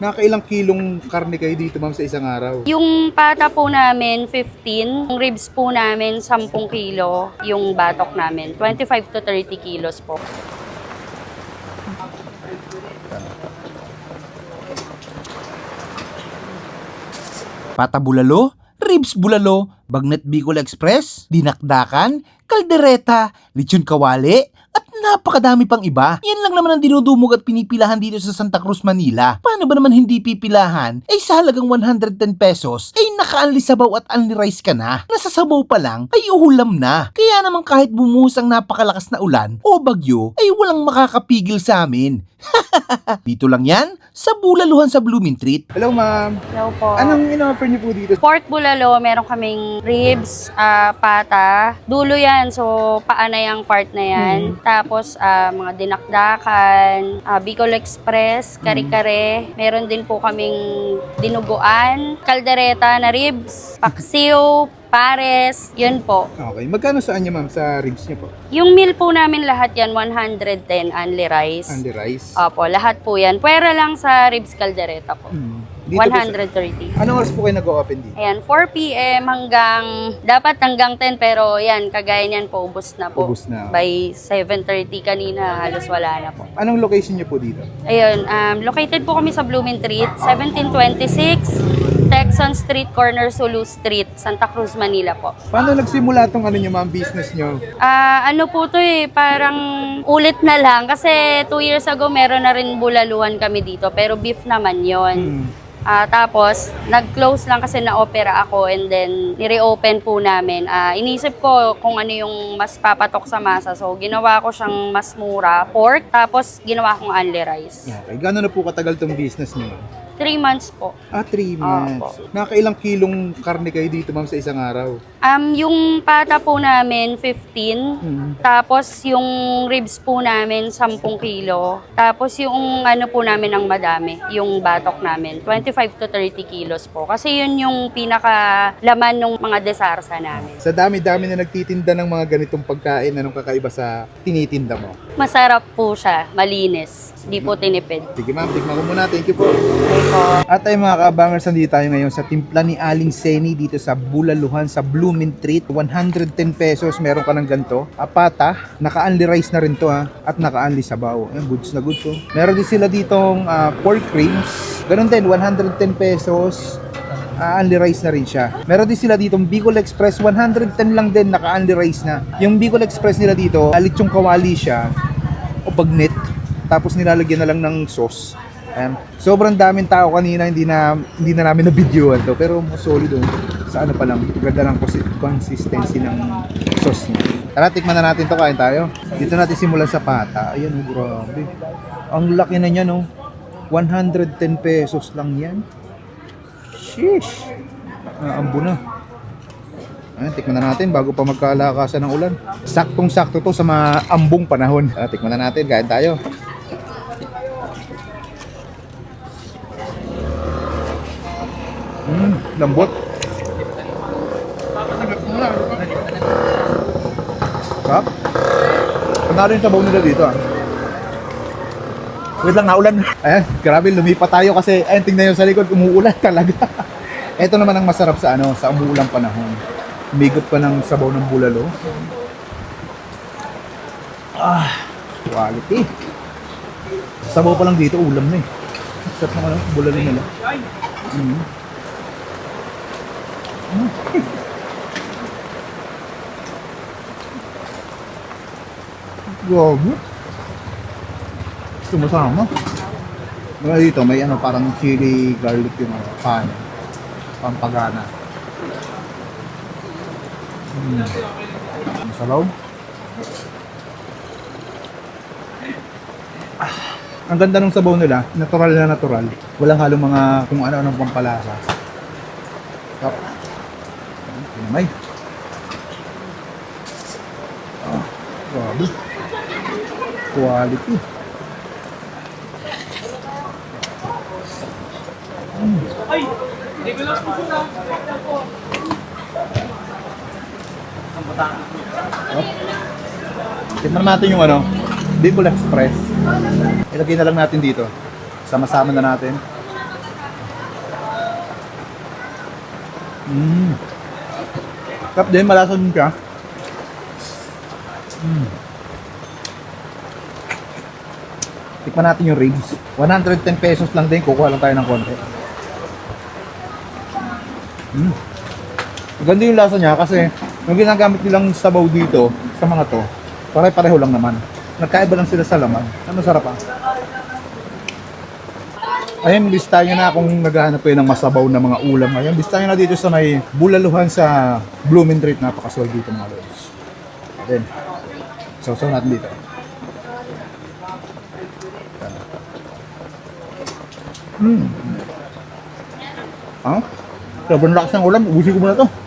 Nakailang kilong karne kayo dito, ma'am, sa isang araw? Yung pata po namin, 15. Yung ribs po namin, 10 kilo. Yung batok namin, 25 to 30 kilos po. Pata bulalo, ribs bulalo, bagnet Bicol Express, dinakdakan, kaldereta, lechon kawali, at napakadami pang iba. Yan lang naman ang dinudumog at pinipilahan dito sa Santa Cruz, Manila. Paano ba naman hindi pipilahan? Ay sa halagang 110 pesos, ay naka-unli sabaw at unli rice ka na. Nasa sabaw pa lang, ay uhulam na. Kaya naman kahit bumuhos ang napakalakas na ulan o bagyo, ay walang makakapigil sa amin. Dito lang yan, sa Bulaluhan sa Blooming Treat. Hello, ma'am. Hello po. Anong in-offer niyo po dito? Pork bulalo, meron kaming ribs, pata. Dulo yan, so paa na yung part na yan. Tapos mga dinakdakan, Bicol Express, kare-kare. Meron din po kaming dinuguan, kaldereta na ribs, paksiw, pares, yun po. Okay. Magkano saan niyo, ma'am, sa ribs niyo po? Yung meal po namin lahat yan, 110 only rice. Only rice? Opo, lahat po yan. Pwera lang sa ribs caldereta po. Dito po 130. Anong oras po kayo nag-o-open dito? Ayan, 4 p.m. dapat hanggang 10, pero yan, kagaya niyan po, ubos na po. Ubos na. By 7:30 kanina, halos wala na po. Anong location niyo po dito? Ayun, located po kami sa Blooming Treat, 1726 Texan Street, corner Sulu Street, Santa Cruz, Manila po. Paano nagsimula tong ano niyo, ma'am, business niyo? Ano po to parang ulit na lang kasi 2 years ago meron na rin bulaluhan kami dito, pero beef naman yon. Tapos, nag-close lang kasi na-opera ako and then nire-open po namin. Inisip ko kung ano yung mas papatok sa masa. So, ginawa ko siyang mas mura, pork, tapos ginawa kong only rice. Okay. Gano'n na po katagal tong business niyo, ma'am? 3 months po. 3 months. Nakailang kilong karne kayo dito, ma'am, sa isang araw? Yung pata po namin, 15. Tapos, yung ribs po namin, 10 kilo. Tapos, yung ano po namin ang madami, yung batok namin, 25 to 30 kilos po. Kasi yun yung pinaka-laman ng mga desarsa namin. Sa dami-dami na nagtitinda ng mga ganitong pagkain, anong kakaiba sa tinitinda mo? Masarap po siya, malinis. Di po tinipid. Sige, ma'am, tikman ko muna. Thank you po. Okay po. At ay mga kabangers, nandito tayo ngayon sa timpla ni Aling Seni dito sa Bulaluhan sa Blooming Treat. 110 pesos, meron ka ng ganito. Apata, naka-unli rice na rin to ha. At naka-unli sabaw. Ayan, goods na goods oh. Meron din sila ditong pork ribs. Ganun din, 110 pesos. Unli rice na rin siya. Meron din sila ditong Bicol Express, 110 lang din, naka-unli rice na. Yung Bicol Express nila dito, lechong kawali siya o bagnet. Tapos nilalagyan na lang ng sauce. Ayan. Sobrang daming tao kanina, hindi na namin na-videoan to, pero solid oh. Sa ano pa lang, ganda ng consistency ng sauce niya. Tara, tikman na natin to, kain tayo. Dito natin simulan sa pata. Ayan oh, grabe. Ang laki na niya no. 110 pesos lang yan. Sheesh. Ambo na. Ayan, tikman na natin bago pa magkalakasan ng ulan. Saktong-sakto to sa mga ambong panahon. Tikman na natin, kain tayo. Lambot. Sarap. Panalo yung sabaw nila dito ah. Wait lang, naulan. Ayan, grabe, lumipat tayo kasi ayan, tingnan nyo sa likod, umuulan talaga. Ito naman ang masarap sa ano, sa umuulang panahon. Umigot pa ng sabaw ng bulalo. Quality. Sabaw pa lang dito, ulam na eh. Sarap naman ang bulalo nila. Grabe. Sumasama. Mula dito, may ano, parang chili garlic yung pan. Pampagana. Masalaw. Ang ganda ng sabaw nila, natural na natural. Walang halong mga kung ano-anong pampalasa. Sarap. May. Grabe. Quality. Tignan natin yung ano, Bicol Express. Ilagay na lang natin dito. Sama-sama na natin. Tap din, malasa din siya. Tikman natin yung ribs. 110 pesos lang din, kukuha lang tayo ng konti. Maganda yung lasa niya kasi yung ginagamit nilang sabaw dito sa mga to, pare-pareho lang naman. Nagkaiba lang sila sa laman. Ano sarap ah. Ayun, listahan nyo na kung naghahanap kayo ng masabaw na mga ulam. Ayun, listahan nyo na dito sa may Bulaluhan sa Blooming Treat. Napakaswal dito mga lods. Ayun. So natin dito. Ah? Sobrang lakas ng ulam. Ubusin ko muna to.